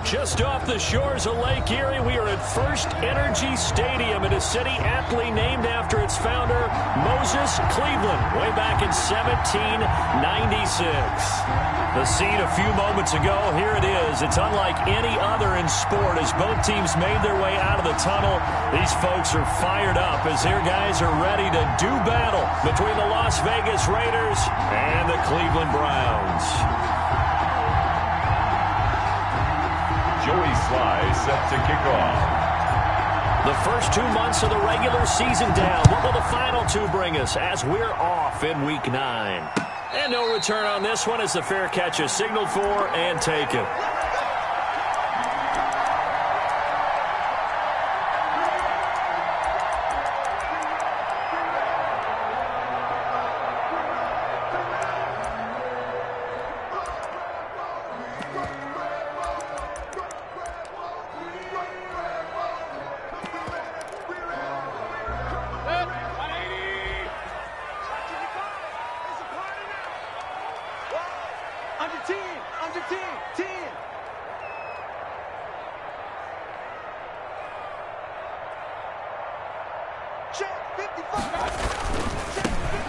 Just off the shores of Lake Erie, we are at First Energy Stadium in a city aptly named after its founder, Moses Cleveland, way back in 1796. The scene a few moments ago, here it is. It's unlike any other in sport as both teams made their way out of the tunnel. These folks are fired up as their guys are ready to do battle between the Las Vegas Raiders and the Cleveland Browns. Joey Sly set to kick off. The first 2 months of the regular season down. What will the final two bring us as we're off in Week 9? And no return on this one as the fair catch is signaled for and taken.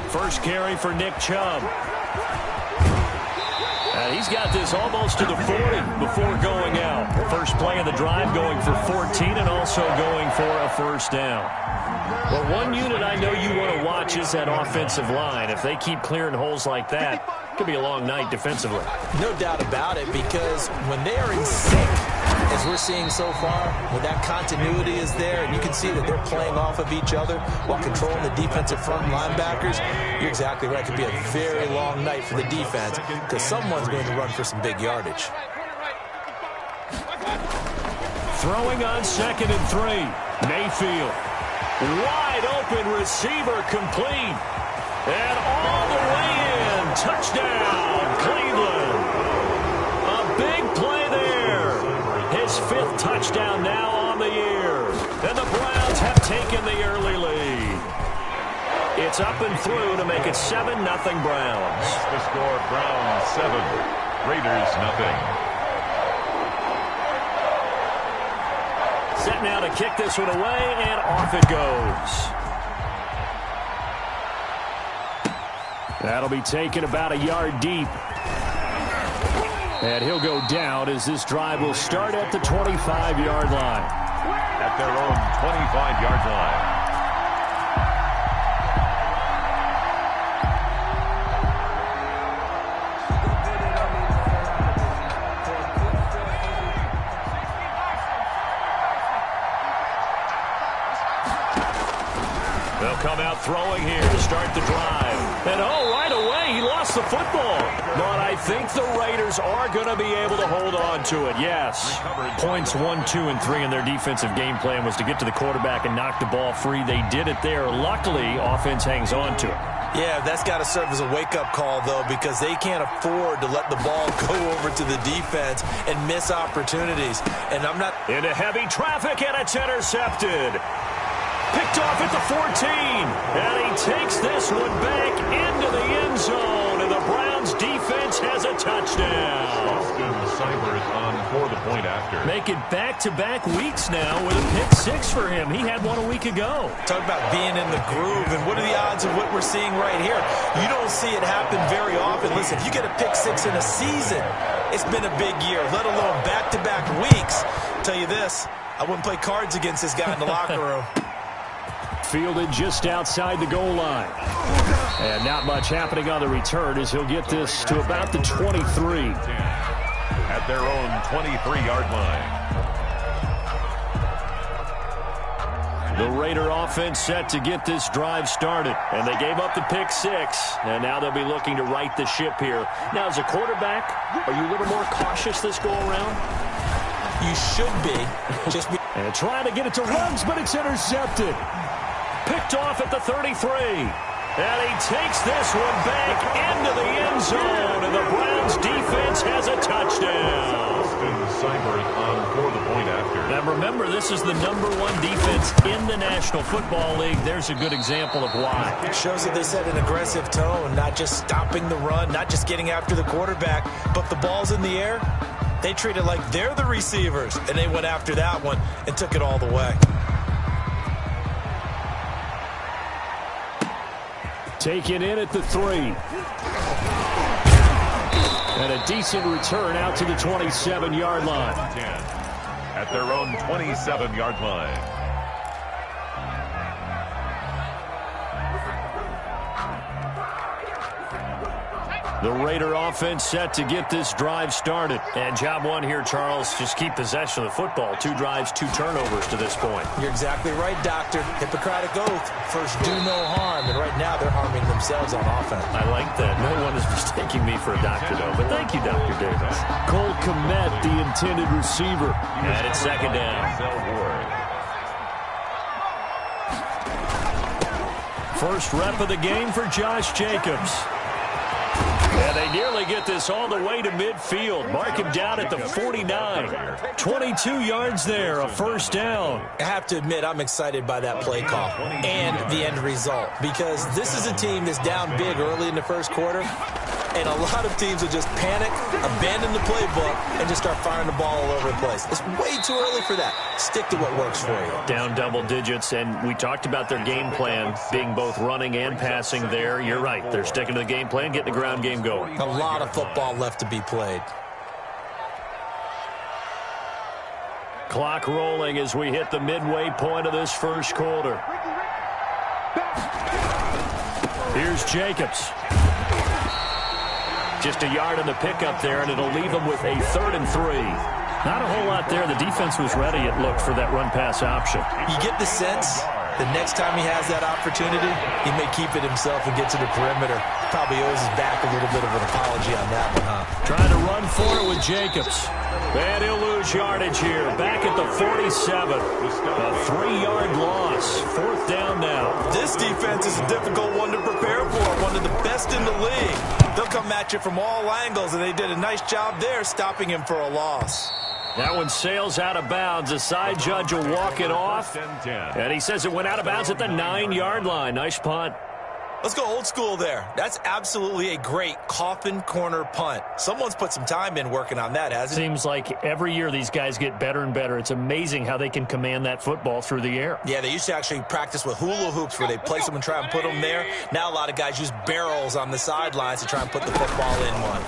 First carry for Nick Chubb. And he's got this almost to the 40 before going out. First play of the drive going for 14 and also going for a first down. Well, one unit I know you want to watch is that offensive line. If they keep clearing holes like that, it could be a long night defensively. No doubt about it, because when they are in sync, as we're seeing so far, when that continuity is there, and you can see that they're playing off of each other while controlling the defensive front linebackers, you're exactly right. It could be a very long night for the defense because someone's going to run for some big yardage. Throwing on 2nd and 3. Mayfield. Wide open receiver complete. And all the way in. Touchdown, Cleveland. A big play there. His 5th touchdown now on the year. And the Browns have taken the early lead. It's up and through to make it 7-0 Browns. The score, Browns 7, Raiders 0. Set now to kick this one away, and off it goes. That'll be taken about a yard deep. And he'll go down as this drive will start at the 25-yard line. At their own 25-yard line. Come out throwing here to start the drive. And right away he lost the football. But I think the Raiders are going to be able to hold on to it, yes. Points 1, 2, and 3 in their defensive game plan was to get to the quarterback and knock the ball free. They did it there. Luckily, offense hangs on to it. Yeah, that's got to serve as a wake-up call, though, because they can't afford to let the ball go over to the defense and miss opportunities. And I'm not... Into heavy traffic, and it's intercepted. Picked off at the 14, and he takes this one back into the end zone, and the Browns defense has a touchdown. Austin Seibert is on for the point after. Make it back-to-back weeks now with a pick-6 for him. He had one a week ago. Talk about being in the groove, and what are the odds of what we're seeing right here? You don't see it happen very often. Listen, if you get a pick-6 in a season, it's been a big year, let alone back-to-back weeks. I'll tell you this, I wouldn't play cards against this guy in the locker room. Fielded just outside the goal line. And not much happening on the return as he'll get this to about the 23. At their own 23-yard line. The Raider offense set to get this drive started. And they gave up the pick-6. And now they'll be looking to right the ship here. Now, as a quarterback, are you a little more cautious this go-around? You should be. And trying to get it to Ruggs, but it's intercepted. Picked off at the 33. And he takes this one back into the end zone. And the Browns defense has a touchdown. Austin Seibert on for the point after. Now remember, this is the #1 defense in the National Football League. There's a good example of why. It shows that they set an aggressive tone, not just stopping the run, not just getting after the quarterback, but the ball's in the air. They treat it like they're the receivers, and they went after that one and took it all the way. Taken in at the 3. And a decent return out to the 27-yard line. 10 at their own 27-yard line. The Raider offense set to get this drive started. And job one here, Charles, just keep possession of the football. 2 drives, 2 turnovers to this point. You're exactly right, Doctor. Hippocratic oath. First, do no harm. And right now, they're harming themselves on offense. I like that. No one is mistaking me for a doctor, though. But thank you, Dr. Davis. Cole Kmet, the intended receiver. And it's second down. First rep of the game for Josh Jacobs. And they nearly get this all the way to midfield. Mark him down at the 49. 22 yards there, a first down. I have to admit, I'm excited by that play call and the end result, because this is a team that's down big early in the first quarter, and a lot of teams will just panic, abandon the playbook, and just start firing the ball all over the place. It's way too early for that. Stick to what works for you. Down double digits, and we talked about their game plan being both running and passing there. You're right. They're sticking to the game plan, getting the ground game going. A lot of football left to be played. Clock rolling as we hit the midway point of this first quarter. Here's Jacobs. Just a yard in the pickup there, and it'll leave him with a 3rd and 3. Not a whole lot there. The defense was ready, it looked, for that run-pass option. You get the sense the next time he has that opportunity, he may keep it himself and get to the perimeter. Probably owes his back a little bit of an apology on that one, huh? Trying to run for it with Jacobs. And he'll lose yardage here. Back at the 47. A 3-yard loss. 4th down now. This defense is a difficult one to prepare for. One of the best in the league. They'll come at you from all angles, and they did a nice job there stopping him for a loss. That one sails out of bounds. The side judge will walk it off. And he says it went out of bounds at the 9-yard line. Nice punt. Let's go old school there. That's absolutely a great coffin corner punt. Someone's put some time in working on that, hasn't it? Seems like every year these guys get better and better. It's amazing how they can command that football through the air. Yeah, they used to actually practice with hula hoops where they place them and try and put them there. Now a lot of guys use barrels on the sidelines to try and put the football in one.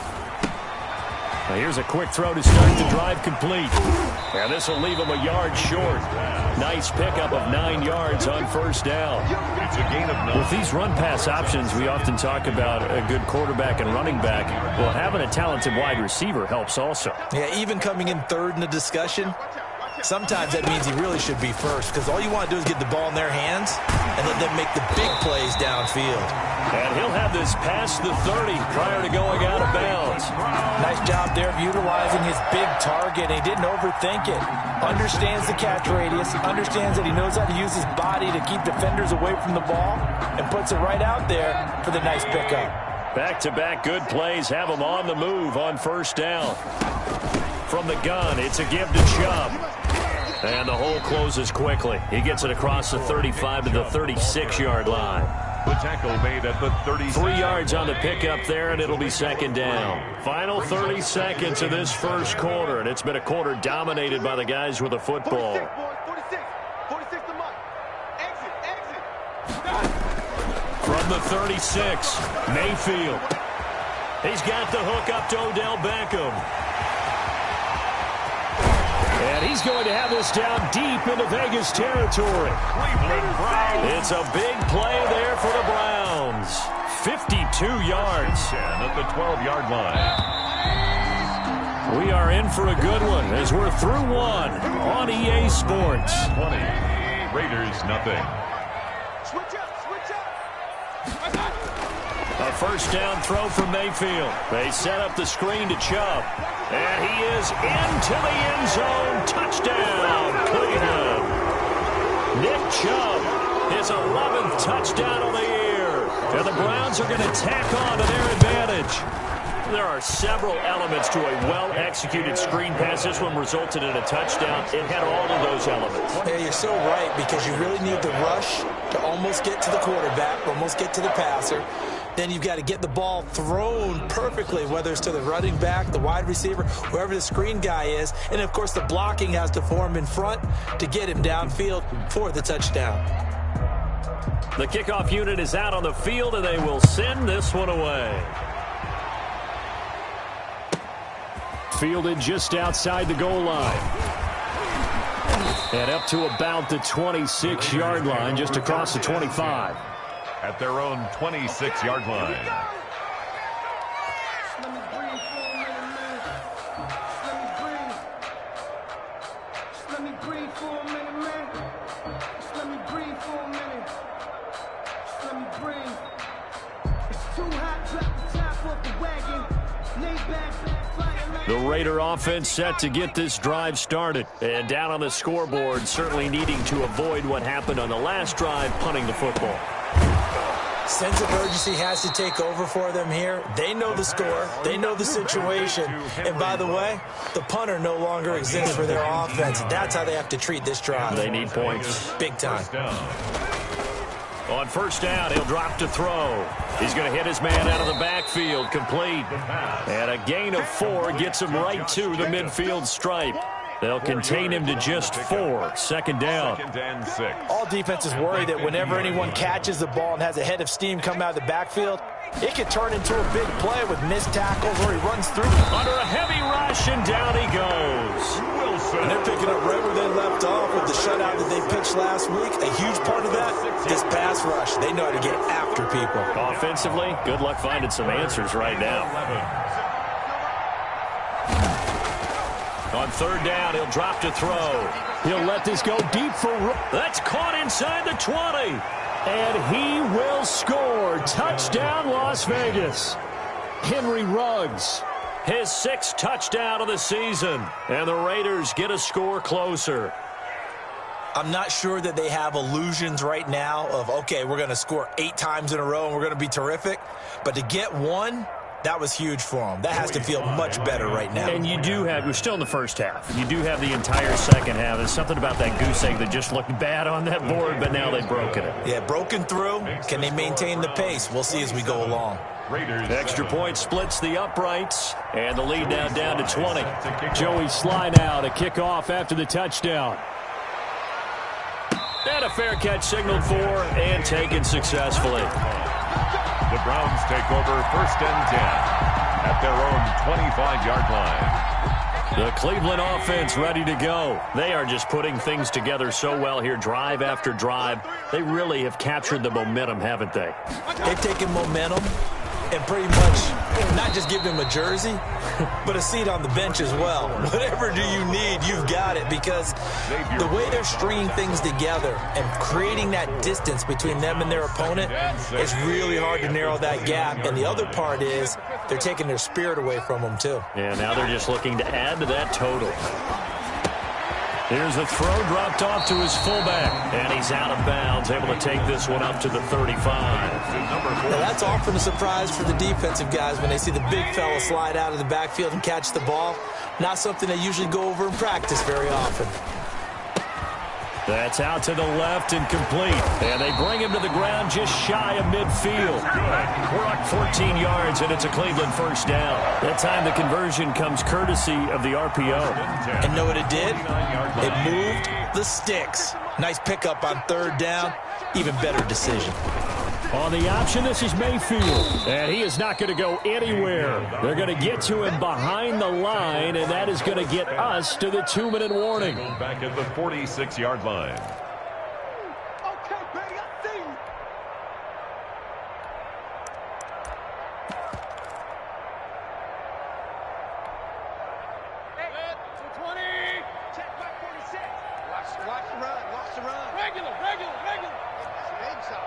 Now here's a quick throw to start the drive complete. And this will leave him a yard short. Nice pickup of 9 yards on first down. It's a gain of 9. With these run-pass options, we often talk about a good quarterback and running back. Well, having a talented wide receiver helps also. Yeah, even coming in 3rd in the discussion, sometimes that means he really should be first, because all you want to do is get the ball in their hands and let them make the big plays downfield. And he'll have this past the 30 prior to going out of bounds. Nice job there of utilizing his big target. He didn't overthink it. Understands the catch radius. Understands that he knows how to use his body to keep defenders away from the ball. And puts it right out there for the nice pickup. Back-to-back good plays have him on the move on first down. From the gun, it's a give to Chubb. And the hole closes quickly. He gets it across the 35 to the 36-yard line. The tackle made at the 30. 3 yards on the pickup there, and it'll be second down. Final 30 seconds of this first quarter, and it's been a quarter dominated by the guys with the football. 46 to Mike. Exit. From the 36, Mayfield. He's got the hook up to Odell Beckham. And he's going to have this down deep into Vegas territory. It's a big play there for the Browns. 52 yards. At the 12-yard line. We are in for a good one as we're through one on EA Sports. 20. Raiders, nothing. Switch up. A first down throw from Mayfield. They set up the screen to Chubb. And he is into the end zone. Touchdown, Cleveland. Nick Chubb, his 11th touchdown of the year. And the Browns are going to tack on to their advantage. There are several elements to a well-executed screen pass. This one resulted in a touchdown. It had all of those elements. Yeah, you're so right, because you really need the rush to almost get to the quarterback, almost get to the passer. then you've got to get the ball thrown perfectly, whether it's to the running back, the wide receiver, whoever the screen guy is. And, of course, the blocking has to form in front to get him downfield for the touchdown. The kickoff unit is out on the field, and they will send this one away. Fielded just outside the goal line. And up to about the 26-yard line, just across the 25. At their own 26-yard line. The Raider offense set to get this drive started. And down on the scoreboard, certainly needing to avoid what happened on the last drive, punting the football. Sense of urgency has to take over for them here. They know the score. They know the situation. And by the way, the punter no longer exists for their offense. That's how they have to treat this drive. They need points. Big time. On first down, he'll drop to throw. He's going to hit his man out of the backfield, complete. And a gain of 4 gets him right to the midfield stripe. They'll contain him to just 4. Second down. 2nd and 6. All defenses worry that whenever anyone catches the ball and has a head of steam come out of the backfield, it could turn into a big play with missed tackles or he runs through. Under a heavy rush, and down he goes. Wilson. And they're picking up right where they left off with the shutout that they pitched last week. A huge part of that, this pass rush. They know how to get after people. Offensively, good luck finding some answers right now. On third down, he'll drop to throw. He'll let this go deep for... That's caught inside the 20. And he will score. Touchdown, Las Vegas. Henry Ruggs, his 6th touchdown of the season. And the Raiders get a score closer. I'm not sure that they have illusions right now of, okay, we're going to score 8 times in a row and we're going to be terrific. But to get one, that was huge for them. That has to feel much better right now. And you do have, we're still in the first half. You do have the entire second half. There's something about that goose egg that just looked bad on that board, but now they've broken it. Yeah, broken through. Can they maintain the pace? We'll see as we go along. Raiders. Extra point splits the uprights, and the lead now down to 20. Joey Sly now to kick off after the touchdown. And a fair catch signaled for and taken successfully. The Browns take over 1st and 10 at their own 25-yard line. The Cleveland offense ready to go. They are just putting things together so well here, drive after drive. They really have captured the momentum, haven't they? They've taken momentum and pretty much not just give him a jersey, but a seat on the bench as well. Whatever do you need, you've got it, because the way they're stringing things together and creating that distance between them and their opponent, it's really hard to narrow that gap. And the other part is they're taking their spirit away from them, too. Yeah, now they're just looking to add to that total. Here's a throw dropped off to his fullback, and he's out of bounds, able to take this one up to the 35. Now that's often a surprise for the defensive guys when they see the big fella slide out of the backfield and catch the ball. Not something they usually go over in practice very often. That's out to the left and complete. And they bring him to the ground just shy of midfield. We're up 14 yards, and it's a Cleveland first down. That time the conversion comes courtesy of the RPO. And know what it did? It moved the sticks. Nice pickup on 3rd down. Even better decision. On the option, this is Mayfield. And he is not going to go anywhere. They're going to get to him behind the line, and that is going to get us to the 2-minute warning. Back at the 46-yard line. Okay, baby, I see you. Hey, 20. Check back 46. Watch the run. Watch the run. Regular. Big shot.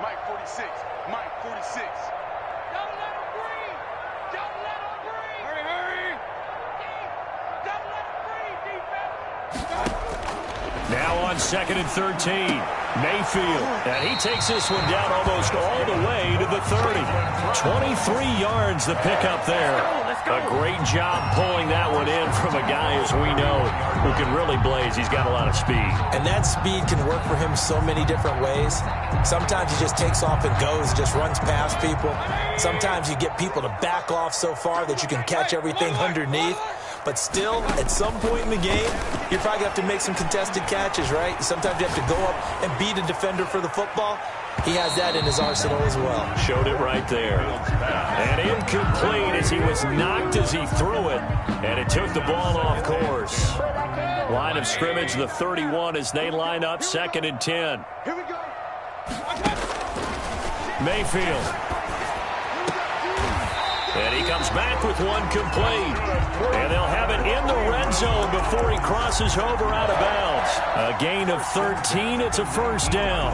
Mike 46. Mike 46. Don't let him breathe. Don't let him breathe. Hurry. Don't let him breathe, defense. Now on 2nd and 13, Mayfield. And he takes this one down almost all the way to the 30. 23 yards the pickup there. A great job pulling that one in from a guy, as we know, who can really blaze. He's got a lot of speed. And that speed can work for him so many different ways. Sometimes he just takes off and goes, just runs past people. Sometimes you get people to back off so far that you can catch everything underneath. But still, at some point in the game, you're probably going to have to make some contested catches, right? Sometimes you have to go up and beat a defender for the football. He has that in his arsenal as well. Showed it right there. And incomplete as he was knocked as he threw it. And it took the ball off course. Line of scrimmage, the 31, as they line up 2nd and 10. Here we go. Mayfield. And he comes back with one complete. And they'll have it in the red zone before he crosses over out of bounds. A gain of 13. It's a first down.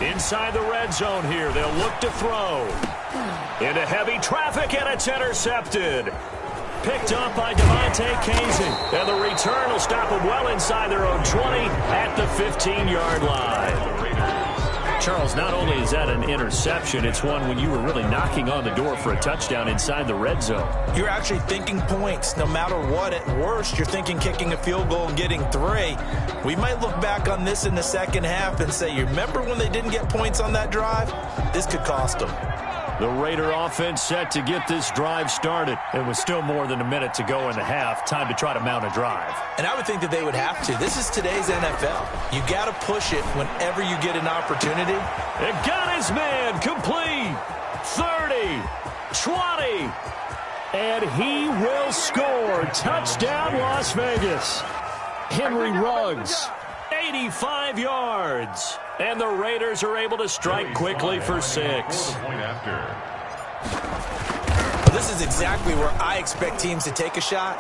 Inside the red zone here. They'll look to throw. Into heavy traffic, and it's intercepted. Picked up by Devontae Kazin. And the return will stop them well inside their own 20 at the 15-yard line. Charles, not only is that an interception, it's one when you were really knocking on the door for a touchdown inside the red zone. You're actually thinking points. No matter what, at worst, you're thinking kicking a field goal and getting 3. We might look back on this in the second half and say, you remember when they didn't get points on that drive? This could cost them. The Raider offense set to get this drive started. It was still more than a minute to go in the half. Time to try to mount a drive. And I would think that they would have to. This is today's NFL. You got to push it whenever you get an opportunity. It got his man complete. 30, 20, and he will score. Touchdown, Las Vegas. Henry Ruggs, 85 yards. And the Raiders are able to strike quickly for 6. This is exactly where I expect teams to take a shot.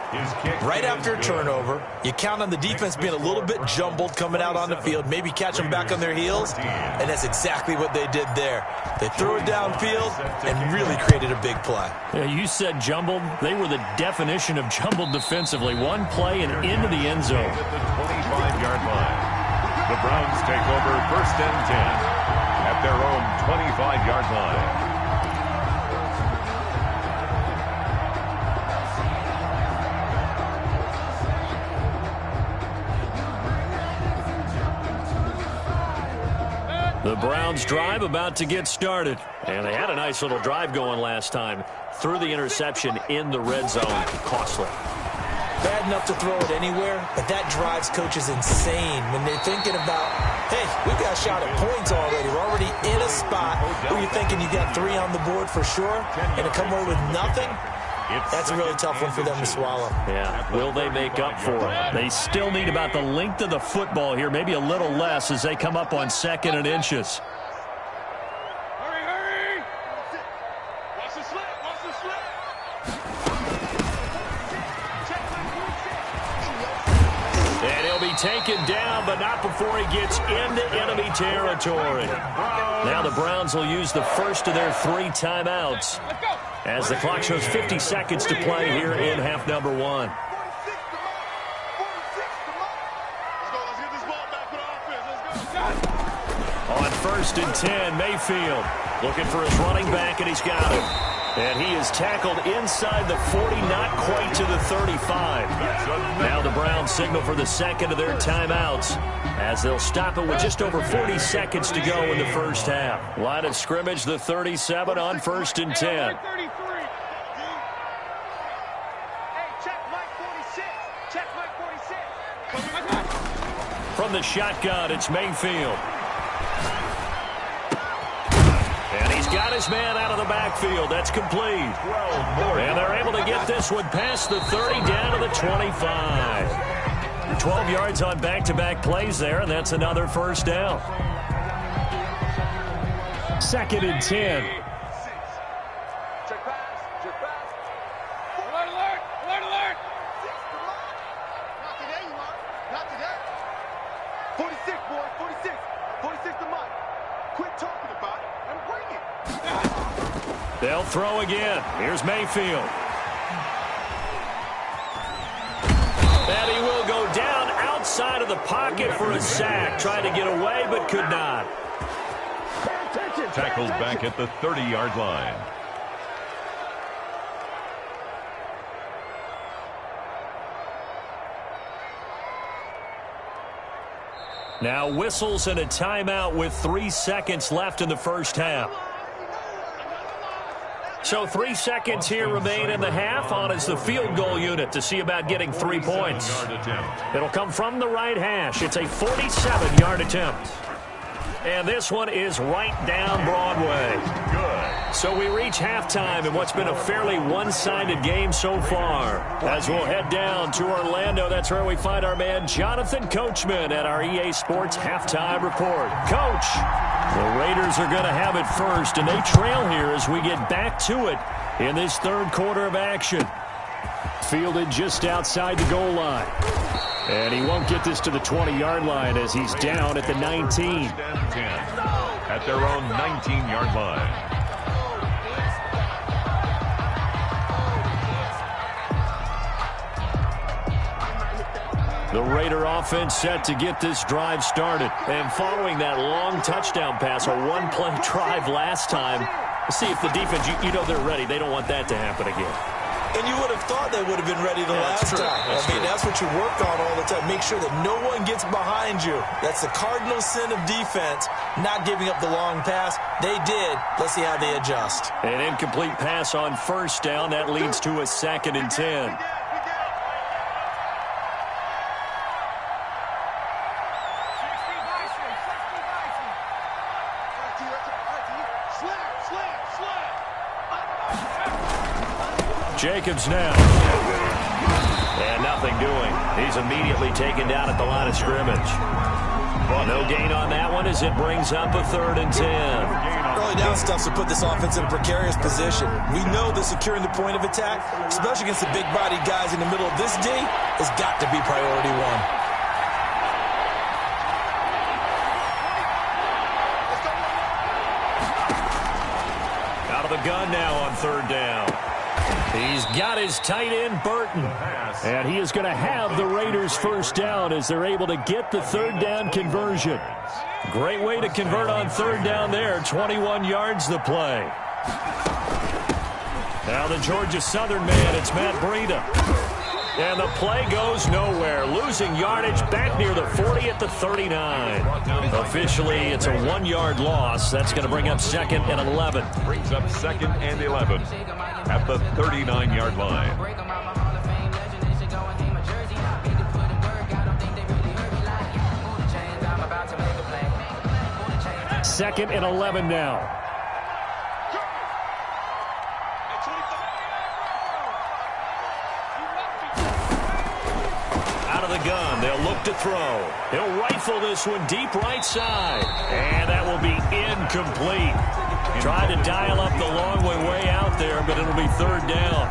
Right after a turnover, you count on the defense being a little bit jumbled coming out on the field, maybe catch them back on their heels, and that's exactly what they did there. They threw it downfield and really created a big play. Yeah, you said jumbled. They were the definition of jumbled defensively. One play and into the end zone. At the 25-yard line. The Browns take over 1st and 10 at their own 25-yard line. The Browns drive about to get started. And they had a nice little drive going last time. Threw the interception in the red zone. Costly. Bad enough to throw it anywhere, but that drives coaches insane when they're thinking about, hey, we've got a shot at points already. We're already in a spot where you're thinking you got 3 on the board for sure, and to come away with nothing, that's a really tough one for them to swallow. Yeah, will they make up for it? They still need about the length of the football here, maybe a little less as they come up on 2nd and inches. Hurry, hurry! Watch the slip, watch the slip! And he'll be taken down, but not before he gets into enemy territory. Now the Browns will use the first of their 3 timeouts as the clock shows 50 seconds to play here in half number 1. Let's get this ball back for the offense. Let's go. On 1st and 10, Mayfield looking for his running back, and he's got him. And he is tackled inside the 40, not quite to the 35. Now the Browns signal for the 2nd of their timeouts as they'll stop it with just over 40 seconds to go in the first half. Line of scrimmage, the 37 on 1st and 10. Hey, check Mike 46. Check Mike 46. From the shotgun, it's Mayfield. And he's got his man out of the backfield. That's complete. And they're able to get this one past the 30 down to the 25. 12 yards on back-to-back plays there, and that's another first down. 2nd and 10. Check pass. Check pass. Alert, alert. Alert, alert. Not today, you are. Not today. 46, boy. 46. 46 to Mike. Quit talking about it and bring it. They'll throw again. Here's Mayfield. And he will go down inside of the pocket for a sack. Tried to get away, but could not. Tackled back at the 30-yard line. Now whistles and a timeout with 3 seconds left in the first half. So 3 seconds here remain in the half. On is the field goal unit to see about getting 3 points. It'll come from the right hash. It's a 47-yard attempt. And this one is right down Broadway. Good. So we reach halftime in what's been a fairly one-sided game so far. As we'll head down to Orlando, that's where we find our man Jonathan Coachman at our EA Sports Halftime Report. Coach, the Raiders are going to have it first, and they trail here as we get back to it in this third quarter of action. Fielded just outside the goal line. And he won't get this to the 20-yard line as he's down at the 19. At their own 19-yard line. The Raider offense set to get this drive started. And following that long touchdown pass, a one-play drive last time, see if the defense, you know they're ready. They don't want that to happen again. And you would have thought they would have been ready the last time. That's what you work on all the time. Make sure that no one gets behind you. That's the cardinal sin of defense, not giving up the long pass. They did. Let's see how they adjust. An incomplete pass on first down. That leads to a 2nd and 10. Jacobs now. And nothing doing. He's immediately taken down at the line of scrimmage. No gain on that one as it brings up a 3rd and 10. Early down stuff to put this offense in a precarious position. We know that securing the point of attack, especially against the big-bodied guys in the middle of this D, has got to be priority one. Out of the gun now on 3rd down. He's got his tight end, Burton. And he is going to have the Raiders first down as they're able to get the 3rd down conversion. Great way to convert on 3rd down there. 21 yards the play. Now the Georgia Southern man, it's Matt Breida. And the play goes nowhere. Losing yardage back near the 40 at the 39. Officially, it's a 1-yard loss. That's going to bring up 2nd and 11. Brings up 2nd and 11 at the 39-yard line. Second and 11 now. The gun. They'll look to throw. He'll rifle this one deep right side. And that will be incomplete. Tried to dial up the long way out there, but it'll be 3rd down.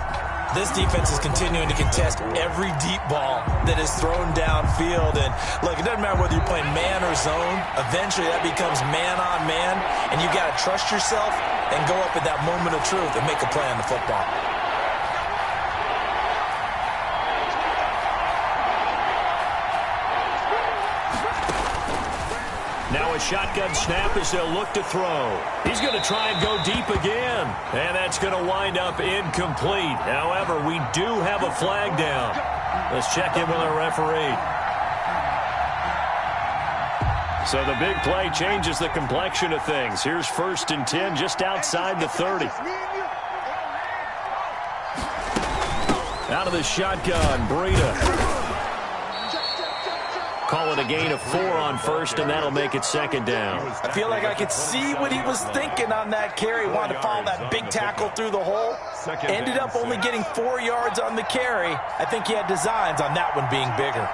This defense is continuing to contest every deep ball that is thrown downfield. And look, it doesn't matter whether you're playing man or zone. Eventually that becomes man on man. And you got to trust yourself and go up at that moment of truth and make a play on the football. Now a shotgun snap as they'll look to throw. He's going to try and go deep again. And that's going to wind up incomplete. However, we do have a flag down. Let's check in with our referee. So the big play changes the complexion of things. Here's 1st and 10 just outside the 30. Out of the shotgun, Breida. Call it a gain of 4 on 1st, and that'll make it 2nd down. I feel like I could see what he was thinking on that carry. Wanted to follow that big tackle through the hole. Ended up only getting 4 yards on the carry. I think he had designs on that one being bigger.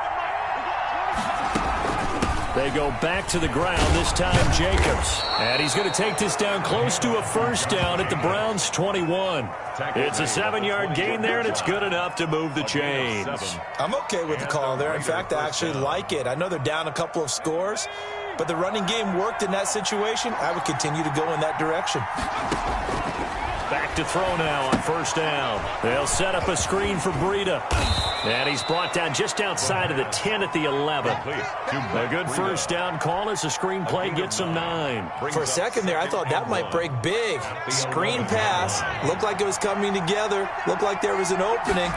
They go back to the ground, this time Jacobs. And he's going to take this down close to a 1st down at the Browns' 21. It's a 7-yard gain there, and it's good enough to move the chains. I'm okay with the call there. In fact, I actually like it. I know they're down a couple of scores, but the running game worked in that situation. I would continue to go in that direction. Back to throw now on first down. They'll set up a screen for Breida. And he's brought down just outside of the 10 at the 11. A good first down call as the screen play gets him 9. For a second there, I thought that might break big. Screen pass. Looked like it was coming together. Looked like there was an opening.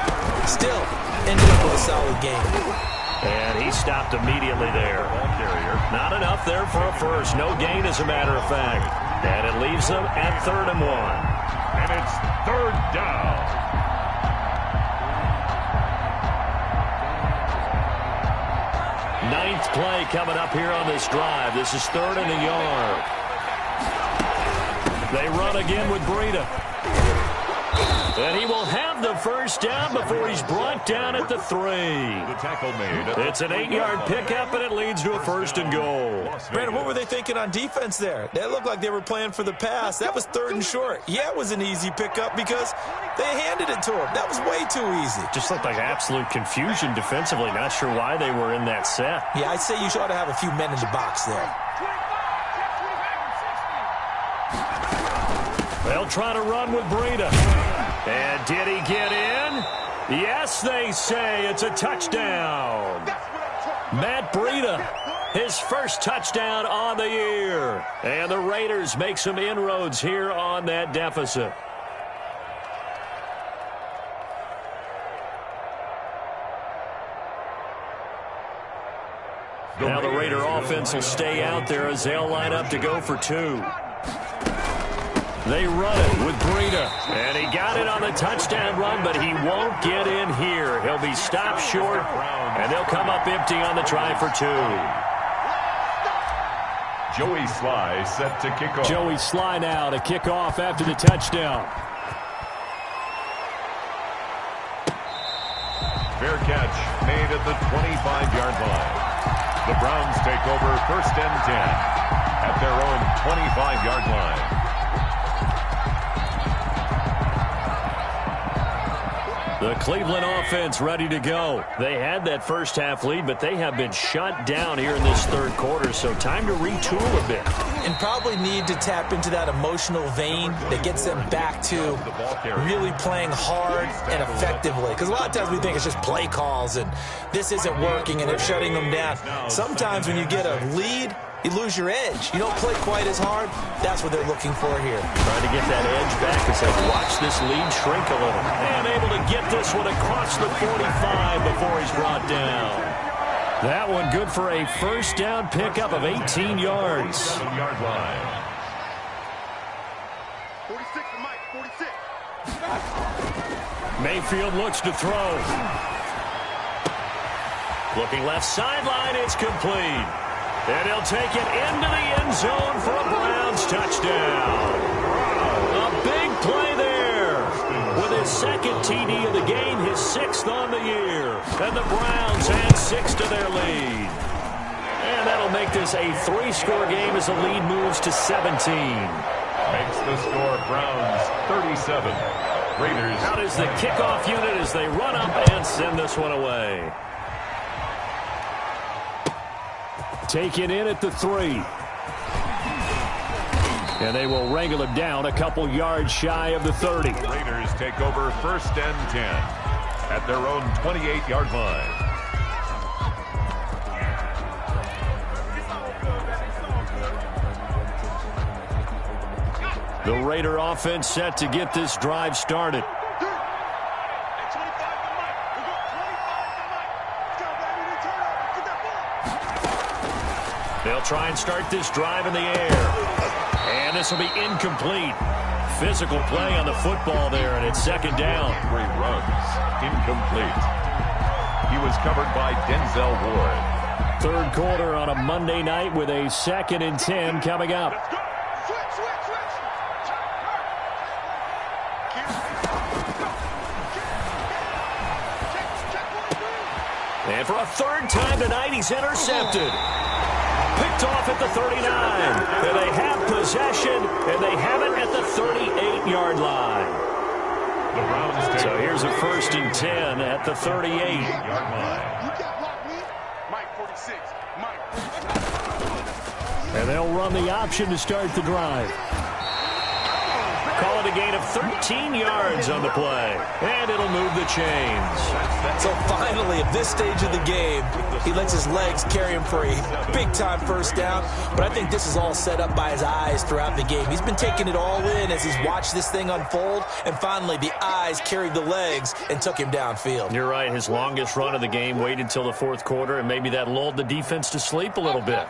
Still, ended up with a solid game. And he stopped immediately there. Not enough there for a first. No gain, as a matter of fact. And it leaves them at 3rd and 1. And it's 3rd down. Ninth play coming up here on this drive. This is 3rd and a yard. They run again with Breida. And he will have the first down before he's brought down at the 3. The tackle made. It's an 8-yard pickup, and it leads to a 1st and goal. Brandon, what were they thinking on defense there? That looked like they were playing for the pass. That was 3rd and short. Yeah, it was an easy pickup because they handed it to him. That was way too easy. Just looked like absolute confusion defensively. Not sure why they were in that set. Yeah, I'd say you ought to have a few men in the box there. They'll try to run with Breida. And did he get in? Yes, they say it's a touchdown. Matt Breida, his first touchdown on the year. And the Raiders make some inroads here on that deficit. Now the Raider offense will stay out there as they'll line up to go for 2. They run it with Breida. And he got it on the touchdown run, but he won't get in here. He'll be stopped short, and they'll come up empty on the try for 2. Joey Sly set to kick off. Joey Sly now to kick off after the touchdown. Fair catch made at the 25-yard line. The Browns take over 1st and 10 at their own 25-yard line. The Cleveland offense ready to go. They had that first half lead, but they have been shut down here in this 3rd quarter, so time to retool a bit. And probably need to tap into that emotional vein that gets them back to really playing hard and effectively. Because a lot of times we think it's just play calls and this isn't working and they're shutting them down. Sometimes when you get a lead, you lose your edge. You don't play quite as hard. That's what they're looking for here. Trying to get that edge back as they watch this lead shrink a little. And able to get this one across the 45 before he's brought down. That one good for a first down pickup of 18 yards. 7-yard line. 46 for Mike, 46. Mayfield looks to throw. Looking left sideline, it's complete. And he'll take it into the end zone for a Browns touchdown. A big play there. With his 2nd TD of the game, his 6th on the year. And the Browns add 6 to their lead. And that'll make this a 3-score game as the lead moves to 17. Makes the score Browns 37. Raiders. Out is the kickoff unit as they run up and send this one away. Taken in at the 3. And they will wrangle him down a couple yards shy of the 30. Raiders take over 1st and 10 at their own 28-yard line. The Raider offense set to get this drive started. They'll try and start this drive in the air. And this will be incomplete. Physical play on the football there, and it's 2nd down. 3 runs. Incomplete. He was covered by Denzel Ward. 3rd quarter on a Monday night with a 2nd and 10 coming up. And for a 3rd time tonight, he's intercepted. Picked off at the 39. And they have possession, and they have it at the 38-yard line. The Browns take so here's a 1st and 10 at the 38-yard line. And they'll run the option to start the drive. Call it a gain of 13 yards on the play. And it'll move the chains. So finally, at this stage of the game, he lets his legs carry him for a big-time first down. But I think this is all set up by his eyes throughout the game. He's been taking it all in as he's watched this thing unfold. And finally, the eyes carried the legs and took him downfield. You're right. His longest run of the game waited until the fourth quarter, and maybe that lulled the defense to sleep a little bit.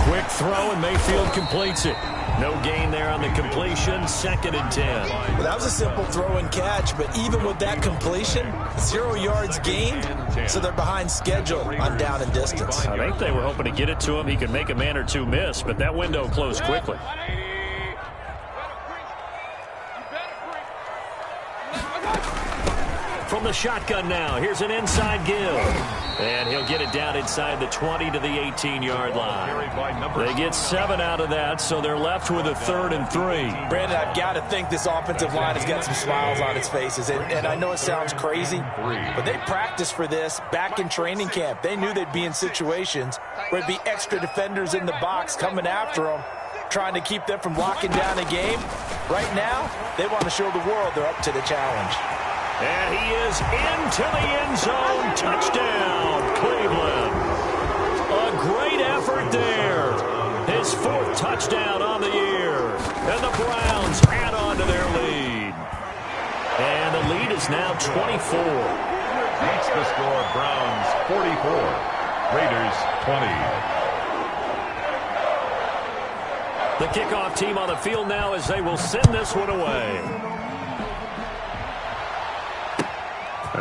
Quick throw, and Mayfield completes it. No gain there on the completion. 2nd and 10. Well, that was a simple throw and catch, but even with that completion, 0 yards gained, so they're behind schedule on down and distance. I think they were hoping to get it to him. He could make a man or two miss, but that window closed quickly. From the shotgun now, here's an inside give. And he'll get it down inside the 20 to the 18-yard line. They get 7 out of that, so they're left with a 3rd and 3. Brandon, I've got to think this offensive line has got some smiles on its faces. And I know it sounds crazy, but they practiced for this back in training camp. They knew they'd be in situations where it'd be extra defenders in the box coming after them, trying to keep them from locking down a game. Right now, they want to show the world they're up to the challenge. And he is into the end zone. Touchdown, Cleveland. A great effort there. His 4th touchdown on the year. And the Browns add on to their lead. And the lead is now 24. Beats the score. Browns 44. Raiders 20. The kickoff team on the field now as they will send this one away.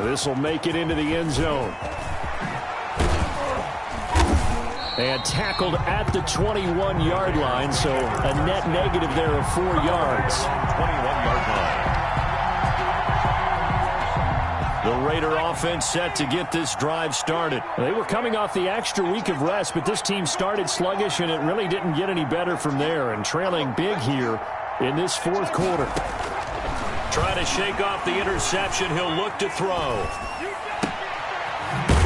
This will make it into the end zone. And tackled at the 21-yard line, so a net negative there of 4 yards. 21-yard line. The Raider offense set to get this drive started. They were coming off the extra week of rest, but this team started sluggish, and it really didn't get any better from there. And trailing big here in this 4th quarter. Trying to shake off the interception. He'll look to throw.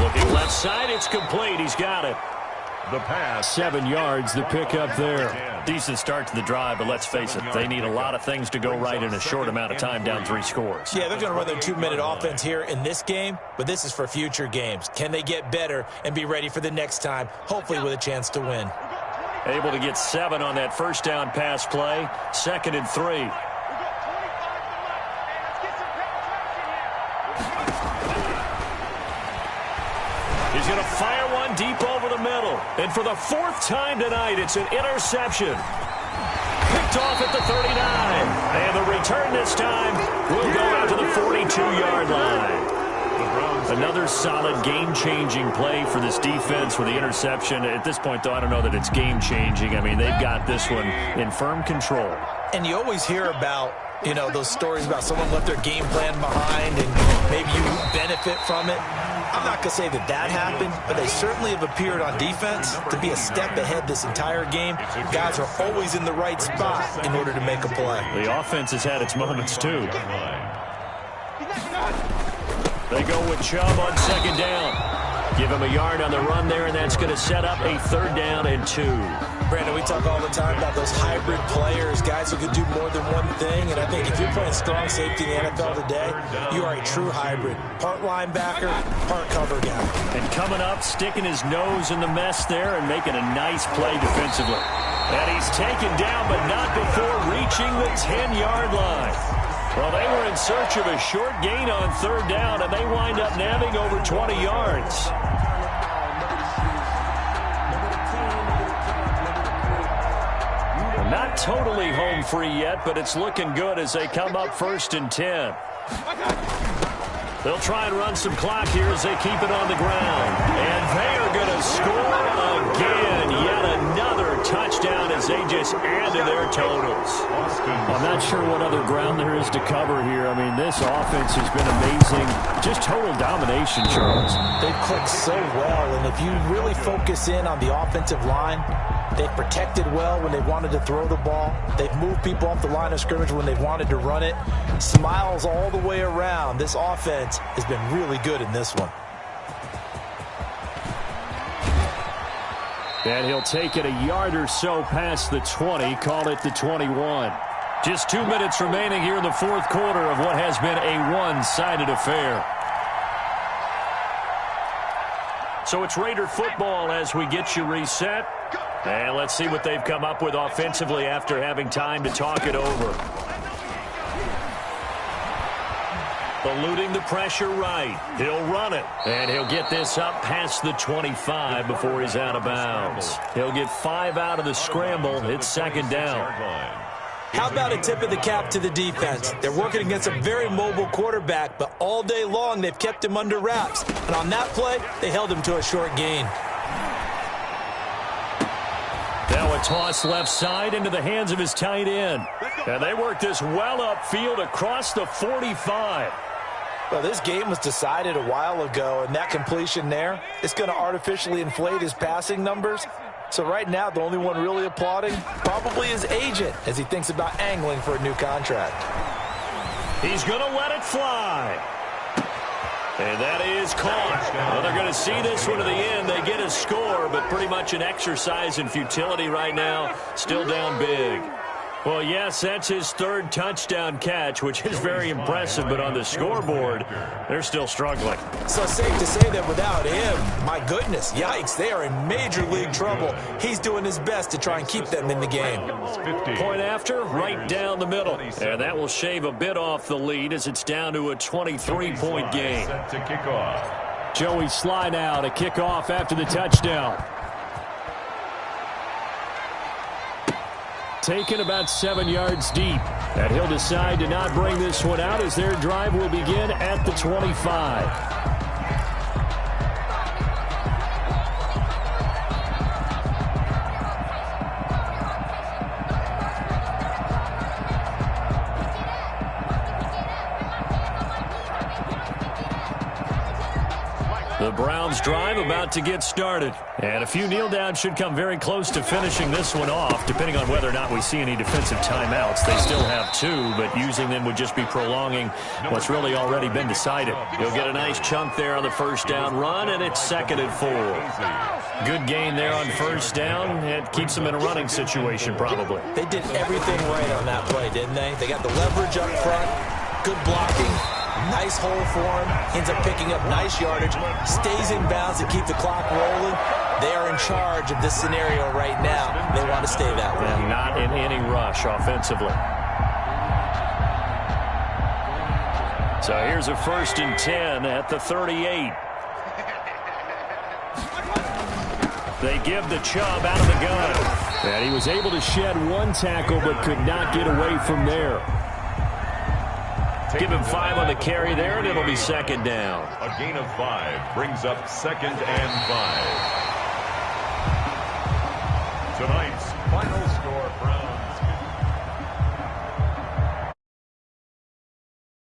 Looking left side. It's complete. He's got it. The pass. 7 yards, the pickup there. Decent start to the drive, but let's face it, they need a lot of things to go right in a short amount of time, down 3 scores. Yeah, they're going to run their 2-minute offense here in this game, but this is for future games. Can they get better and be ready for the next time, hopefully with a chance to win? Able to get 7 on that first down pass play. 2nd and 3. He's going to fire one deep over the middle. And for the 4th time tonight, it's an interception. Picked off at the 39. And the return this time will go out to the 42-yard line. Another solid game-changing play for this defense with the interception. At this point, though, I don't know that it's game-changing. I mean, they've got this one in firm control. And you always hear about, you know, those stories about someone left their game plan behind and maybe you benefit from it. I'm not going to say that that happened, but they certainly have appeared on defense to be a step ahead this entire game. Guys are always in the right spot in order to make a play. The offense has had its moments, too. They go with Chubb on 2nd down. Give him a yard on the run there, and that's going to set up a 3rd down and 2. Brandon, we talk all the time about those hybrid players, guys who can do more than one thing, and I think if you're playing strong safety in the NFL today, you are a true hybrid. Part linebacker, part cover guy. And coming up, sticking his nose in the mess there and making a nice play defensively. And he's taken down, but not before reaching the 10-yard line. Well, they were in search of a short gain on 3rd down, and they wind up nabbing over 20 yards. Not totally home free yet, but it's looking good as they come up 1st and 10. They'll try and run some clock here as they keep it on the ground. And they are going to score again. Yet another touchdown as they just add to their totals. I'm not sure what other ground there is to cover here. I mean, this offense has been amazing. Just total domination, Charles. They've clicked so well, and if you really focus in on the offensive line, they've protected well when they wanted to throw the ball. They've moved people off the line of scrimmage when they've wanted to run it. Smiles all the way around. This offense has been really good in this one. And he'll take it a yard or so past the 20, call it the 21. Just 2 minutes remaining here in the fourth quarter of what has been a one-sided affair. So it's Raider football as we get you reset. And let's see what they've come up with offensively after having time to talk it over. Eluding the pressure right. He'll run it. And he'll get this up past the 25 before he's out of bounds. He'll get 5 out of the scramble. It's second down. How about a tip of the cap to the defense? They're working against a very mobile quarterback, but all day long they've kept him under wraps. And on that play, they held him to a short gain. Now a toss left side into the hands of his tight end. And they work this well upfield across the 45. Well, this game was decided a while ago, and that completion there is going to artificially inflate his passing numbers. So right now, the only one really applauding probably his agent as he thinks about angling for a new contract. He's going to let it fly. And that is caught. Well, they're going to see this one to the end. They get a score, but pretty much an exercise in futility right now. Still down big. Well, yes, that's his third touchdown catch, which is very impressive, but on the scoreboard, they're still struggling. So safe to say that without him, my goodness, yikes, they are in major league trouble. He's doing his best to try and keep them in the game. Point after, right down the middle. And that will shave a bit off the lead as it's down to a 23-point game. Joey Sly now to kick off after the touchdown. Taken about 7 yards deep. And he'll decide to not bring this one out as their drive will begin at the 25. The Browns drive about to get started. And a few kneel downs should come very close to finishing this one off, depending on whether or not we see any defensive timeouts. They still have 2, but using them would just be prolonging what's really already been decided. He'll get a nice chunk there on the first down run, and it's 2nd and 4. Good gain there on first down. It keeps them in a running situation, probably. They did everything right on that play, didn't they? They got the leverage up front, good blocking. Nice hole for him. Ends up picking up nice yardage. Stays in bounds to keep the clock rolling. They are in charge of this scenario right now. They want to stay that way. And not in any rush offensively. So here's a 1st and 10 at the 38. They give the Chubb out of the gun. And he was able to shed 1 tackle but could not get away from there. Give him 5 on the carry there, and it'll be 2nd down. A gain of 5 brings up 2nd and 5. Tonight's final score.